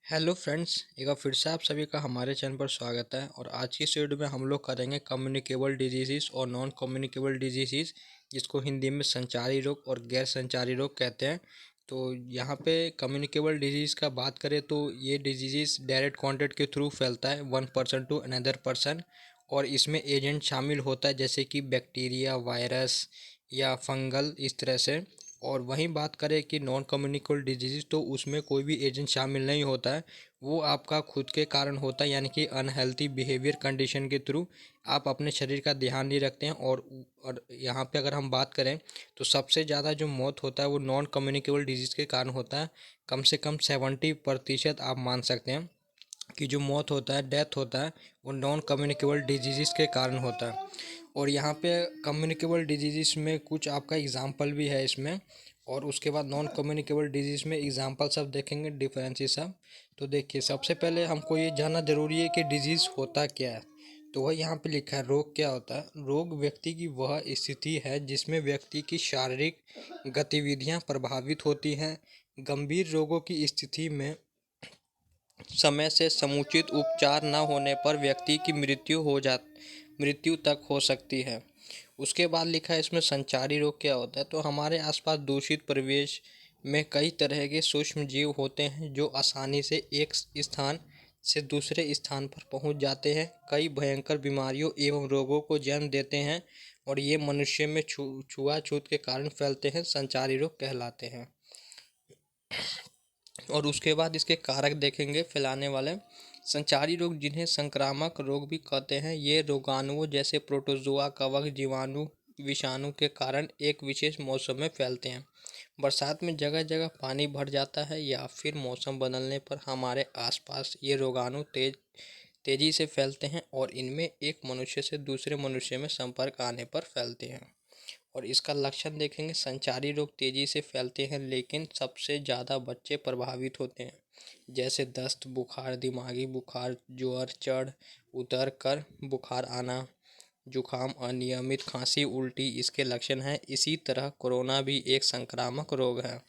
Hello friends, एक बार फिर से आप सभी का हमारे चैनल पर स्वागत है। और आज की इस वीडियो में हम लोग करेंगे कम्युनिकेबल डिजीज़ और नॉन कम्युनिकेबल डिजीज़, जिसको हिंदी में संचारी रोग और गैर संचारी रोग कहते हैं। तो यहाँ पे कम्युनिकेबल डिजीज़ का बात करें तो ये डिजीज़ डायरेक्ट कॉन्टैक्ट के थ्रू फैलता है one person to another person. और इसमें एजेंट शामिल होता है जैसे कि बैक्टीरिया, वायरस या फंगल, इस तरह से। और वहीं बात करें कि नॉन कम्युनिकेबल डिजीज़, तो उसमें कोई भी एजेंट शामिल नहीं होता है। वो आपका खुद के कारण होता है, यानी कि अनहेल्थी बिहेवियर कंडीशन के थ्रू आप अपने शरीर का ध्यान नहीं रखते हैं। और यहाँ पे अगर हम बात करें तो सबसे ज़्यादा जो मौत होता है वो नॉन कम्युनिकेबल डिजीज़ के कारण होता है। कम से कम 70% आप मान सकते हैं कि जो मौत होता है, डेथ होता है, वो नॉन कम्युनिकेबल डिजीज़ के कारण होता है। और यहाँ पे कम्युनिकेबल डिजीज़ में कुछ आपका एग्जांपल भी है इसमें। और उसके बाद नॉन कम्युनिकेबल डिजीज़ में एग्जांपल सब देखेंगे, डिफरेंसेस सब। तो देखिए, सबसे पहले हमको ये जानना ज़रूरी है कि डिजीज़ होता क्या है। तो वह यहाँ पे लिखा है, रोग क्या होता है। रोग व्यक्ति की वह स्थिति है जिसमें व्यक्ति की शारीरिक गतिविधियाँ प्रभावित होती हैं। गंभीर रोगों की स्थिति में समय से समुचित उपचार न होने पर व्यक्ति की मृत्यु तक हो सकती है। उसके बाद लिखा है इसमें संचारी रोग क्या होता है। तो हमारे आसपास दूषित परिवेश में कई तरह के सूक्ष्म जीव होते हैं जो आसानी से एक स्थान से दूसरे स्थान पर पहुंच जाते हैं। कई भयंकर बीमारियों एवं रोगों को जन्म देते हैं और ये मनुष्य में छुआछूत के कारण फैलते हैं, संचारी रोग कहलाते हैं। और उसके बाद इसके कारक देखेंगे फैलाने वाले। संचारी रोग, जिन्हें संक्रामक रोग भी कहते हैं, ये रोगाणुओं जैसे प्रोटोजोआ, कवक, जीवाणु, विषाणु के कारण एक विशेष मौसम में फैलते हैं। बरसात में जगह जगह पानी भर जाता है या फिर मौसम बदलने पर हमारे आसपास ये रोगाणु तेजी से फैलते हैं और इनमें एक मनुष्य से दूसरे मनुष्य में संपर्क आने पर फैलते हैं। और इसका लक्षण देखेंगे, संचारी रोग तेजी से फैलते हैं लेकिन सबसे ज़्यादा बच्चे प्रभावित होते हैं, जैसे दस्त, बुखार, दिमागी बुखार, ज्वर, चढ़ उतर कर बुखार आना, जुखाम, अनियमित खांसी, उल्टी इसके लक्षण हैं। इसी तरह कोरोना भी एक संक्रामक रोग है।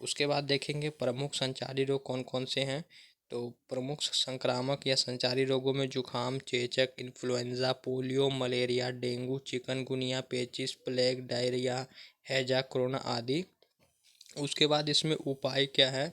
उसके बाद देखेंगे प्रमुख संचारी रोग कौन कौन से हैं। तो प्रमुख संक्रामक या संचारी रोगों में जुखाम, चेचक, influenza, polio, malaria, dengue, chikungunya, पेचिस, प्लेग, डायरिया, हैजा, कोरोना आदि। उसके बाद इसमें उपाय क्या है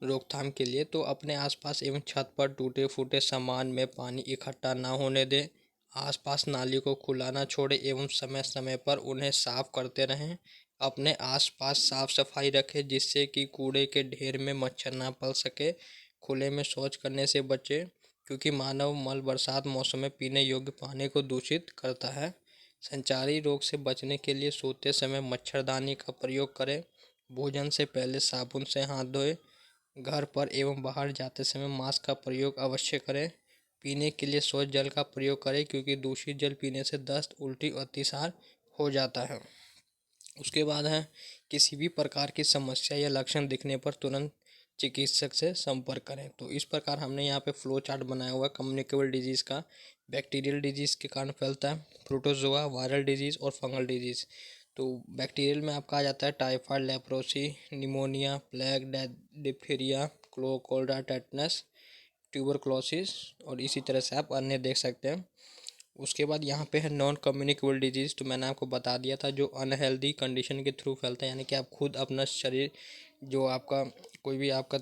रोकथाम के लिए। तो अपने आसपास एवं छत पर टूटे फूटे सामान में पानी इकट्ठा ना होने दें। आसपास नाली को खुला ना छोड़ें एवं समय समय पर उन्हें साफ करते रहें। अपने आसपास साफ सफाई रखें जिससे कि कूड़े के ढेर में मच्छर ना पल सके। खुले में शौच करने से बचें क्योंकि मानव मल बरसात मौसम में पीने योग्य पानी को दूषित करता है। संचारी रोग से बचने के लिए सोते समय मच्छरदानी का प्रयोग करें। भोजन से पहले साबुन से हाथ धोएं। घर पर एवं बाहर जाते समय मास्क का प्रयोग अवश्य करें। पीने के लिए स्वच्छ जल का प्रयोग करें क्योंकि दूषित जल पीने से दस्त, उल्टी और अतिसार हो जाता है। उसके बाद है, किसी भी प्रकार की समस्या या लक्षण दिखने पर तुरंत चिकित्सक से संपर्क करें। तो इस प्रकार हमने यहाँ पे फ्लो चार्ट बनाया हुआ है कम्युनिकेबल डिजीज़ का। बैक्टीरियल डिजीज़ के कारण फैलता है, प्रोटोजोआ, वायरल डिजीज़ और फंगल डिजीज़। तो बैक्टीरियल में आपका आ जाता है typhoid, leprosy, pneumonia, plague, diphtheria, cholera, tetanus, tuberculosis. और इसी तरह से आप अन्य देख सकते हैं। उसके बाद यहाँ पे है नॉन कम्युनिकेबल डिजीज़। तो मैंने आपको बता दिया था, जो अनहेल्दी कंडीशन के थ्रू फैलता है, यानी कि आप खुद अपना शरीर, जो आपका कोई भी आपका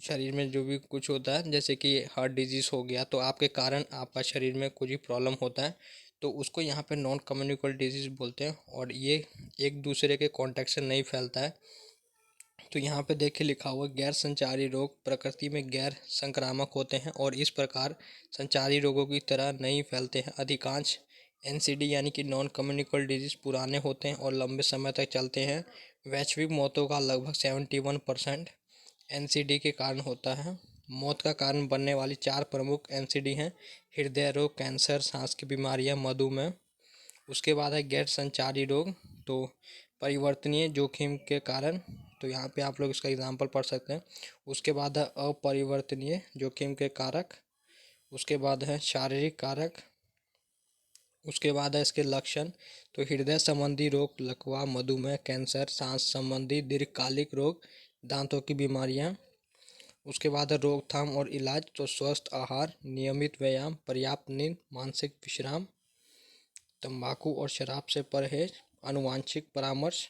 शरीर में जो भी कुछ होता है, जैसे कि हार्ट डिजीज़ हो गया, तो आपके कारण आपका शरीर में कुछ भी प्रॉब्लम होता है, तो उसको यहाँ पे नॉन कम्युनिकेबल डिजीज़ बोलते हैं। और ये एक दूसरे के कॉन्टैक्ट से नहीं फैलता है। तो यहाँ पे देखिए लिखा हुआ, गैर संचारी रोग प्रकृति में गैर संक्रामक होते हैं और इस प्रकार संचारी रोगों की तरह नहीं फैलते हैं। अधिकांश एनसीडी यानी कि नॉन कम्युनिकेबल डिजीज पुराने होते हैं और लंबे समय तक चलते हैं। वैश्विक मौतों का लगभग 71% एनसीडी के कारण होता है। मौत का कारण बनने वाली 4 प्रमुख एनसीडी हैं: हृदय रोग, कैंसर, सांस की बीमारियां, मधुमेह। उसके बाद है गैर संचारी रोग। तो परिवर्तनीय जोखिम के कारण, तो यहाँ पे आप लोग इसका एग्जांपल पढ़ सकते हैं। उसके बाद है अपरिवर्तनीय जोखिम के कारक। उसके बाद है शारीरिक कारक। उसके बाद है इसके लक्षण। तो हृदय संबंधी रोग, लकवा, मधुमेह, कैंसर, सांस संबंधी दीर्घकालिक रोग, दांतों की बीमारियाँ। उसके बाद है रोकथाम और इलाज, तो स्वस्थ आहार, नियमित व्यायाम, पर्याप्त नींद, मानसिक विश्राम। तंबाकू और शराब से परहेज, आनुवांशिक परामर्श।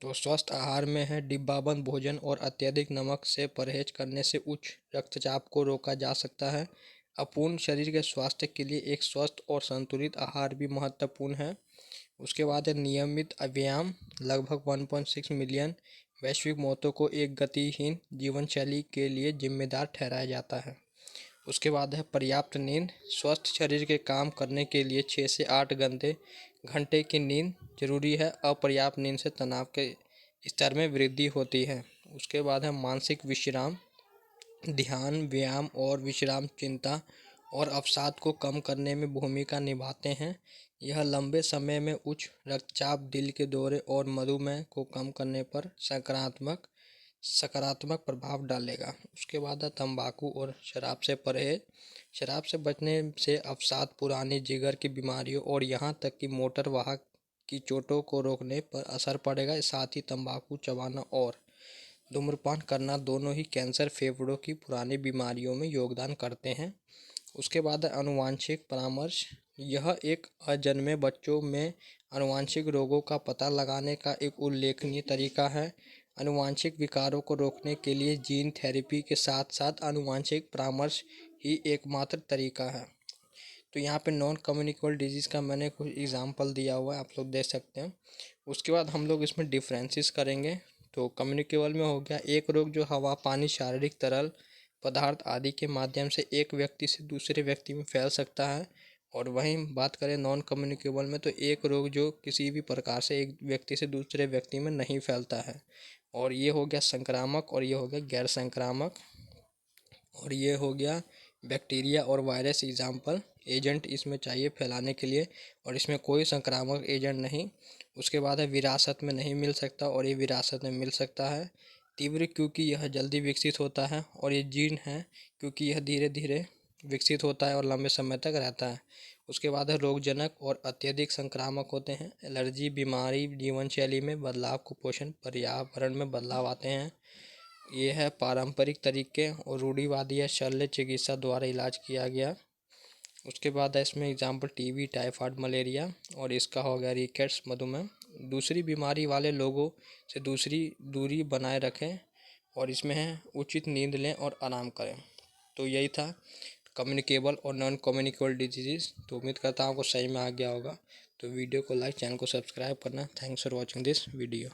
तो स्वस्थ आहार में है डिब्बाबंद भोजन और अत्यधिक नमक से परहेज करने से उच्च रक्तचाप को रोका जा सकता है। अपूर्ण शरीर के स्वास्थ्य के लिए एक स्वस्थ और संतुलित आहार भी महत्वपूर्ण है। उसके बाद है नियमित व्यायाम, लगभग 1.6 मिलियन वैश्विक मौतों को एक गतिहीन जीवन शैली के लिए जिम्मेदार ठहराया जाता है। उसके बाद है पर्याप्त नींद, स्वस्थ शरीर के काम करने के लिए 6 से 8 घंटे घंटे की नींद जरूरी है। अपर्याप्त नींद से तनाव के स्तर में वृद्धि होती है। उसके बाद है मानसिक विश्राम, ध्यान, व्यायाम और विश्राम चिंता और अवसाद को कम करने में भूमिका निभाते हैं। यह लंबे समय में उच्च रक्तचाप, दिल के दौरे और मधुमेह को कम करने पर सकारात्मक प्रभाव डालेगा। उसके बाद है तंबाकू और शराब से परहेज। शराब से बचने से अवसाद, पुरानी जिगर की बीमारियों और यहाँ तक कि मोटर वाहन की चोटों को रोकने पर असर पड़ेगा। साथ ही तंबाकू चबाना और धूम्रपान करना दोनों ही कैंसर, फेफड़ों की पुरानी बीमारियों में योगदान करते हैं। उसके बाद है आनुवांशिक परामर्श। यह एक अजन्मे बच्चों में आनुवांशिक रोगों का पता लगाने का एक उल्लेखनीय तरीका है। आनुवांशिक विकारों को रोकने के लिए जीन थेरेपी के साथ साथ आनुवांशिक परामर्श ही एकमात्र तरीका है। तो यहाँ पे नॉन कम्युनिकेबल डिजीज़ का मैंने कुछ एग्जांपल दिया हुआ है, आप लोग देख सकते हैं। उसके बाद हम लोग इसमें डिफरेंसेस करेंगे। तो कम्युनिकेबल में हो गया एक रोग जो हवा, पानी, शारीरिक तरल पदार्थ आदि के माध्यम से एक व्यक्ति से दूसरे व्यक्ति में फैल सकता है। और वहीं बात करें नॉन कम्युनिकेबल में, तो एक रोग जो किसी भी प्रकार से एक व्यक्ति से दूसरे व्यक्ति में नहीं फैलता है। और ये हो गया संक्रामक और ये हो गया गैर संक्रामक। और ये हो गया बैक्टीरिया और वायरस एग्जाम्पल एजेंट इसमें चाहिए फैलाने के लिए, और इसमें कोई संक्रामक एजेंट नहीं। उसके बाद है विरासत में नहीं मिल सकता और ये विरासत में मिल सकता है। तीव्र क्योंकि यह जल्दी विकसित होता है, और ये जीर्ण है क्योंकि यह धीरे धीरे विकसित होता है और लंबे समय तक रहता है। उसके बाद है रोगजनक और अत्यधिक संक्रामक होते हैं। एलर्जी, बीमारी, जीवन शैली में बदलाव, कुपोषण, पर्यावरण में बदलाव आते हैं। ये है पारंपरिक तरीके और रूढ़िवादी या शल्य चिकित्सा द्वारा इलाज किया गया। उसके बाद है इसमें एग्जाम्पल टीबी, टाइफाइड, मलेरिया, और इसका हो गया रिकेट्स, मधुमेह। दूसरी बीमारी वाले लोगों से दूरी बनाए रखें, और इसमें है उचित नींद लें और आराम करें। तो यही था कम्युनिकेबल और नॉन कम्युनिकेबल डिजीज़। तो उम्मीद करता हूँ आपको सही में आ गया होगा। तो वीडियो को लाइक, चैनल को सब्सक्राइब करना। Thanks for watching this video.